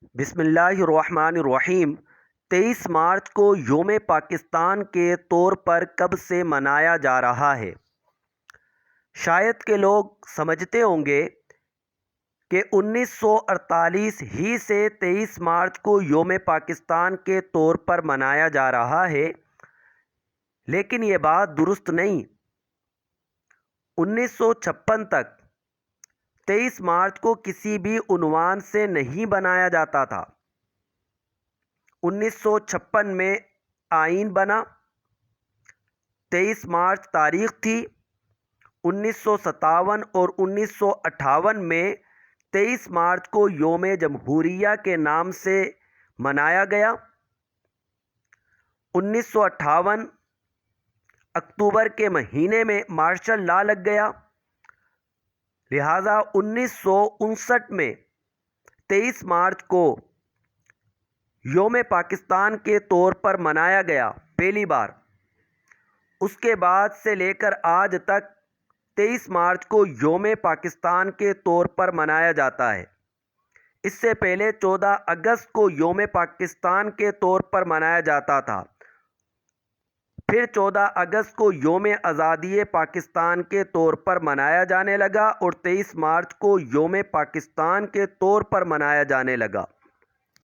بسم اللہ الرحمن الرحیم۔ 23 مارچ کو یوم پاکستان کے طور پر کب سے منایا جا رہا ہے؟ شاید کہ لوگ سمجھتے ہوں گے کہ 1948 ہی سے 23 مارچ کو یوم پاکستان کے طور پر منایا جا رہا ہے، لیکن یہ بات درست نہیں۔ 1956 تک 23 مارچ کو کسی بھی عنوان سے نہیں بنایا جاتا تھا۔ 1956 میں آئین بنا، 23 مارچ تاریخ تھی۔ 1957 اور 1958 میں 23 مارچ کو یوم جمہوریہ کے نام سے منایا گیا۔ 1958 اکتوبر کے مہینے میں مارشل لا لگ گیا، لہٰذا 1959 میں 23 مارچ کو یوم پاکستان کے طور پر منایا گیا پہلی بار۔ اس کے بعد سے لے کر آج تک 23 مارچ کو یوم پاکستان کے طور پر منایا جاتا ہے۔ اس سے پہلے 14 اگست کو یوم پاکستان کے طور پر منایا جاتا تھا، پھر 14 اگست کو یوم آزادی پاکستان کے طور پر منایا جانے لگا اور 23 مارچ کو یوم پاکستان کے طور پر منایا جانے لگا۔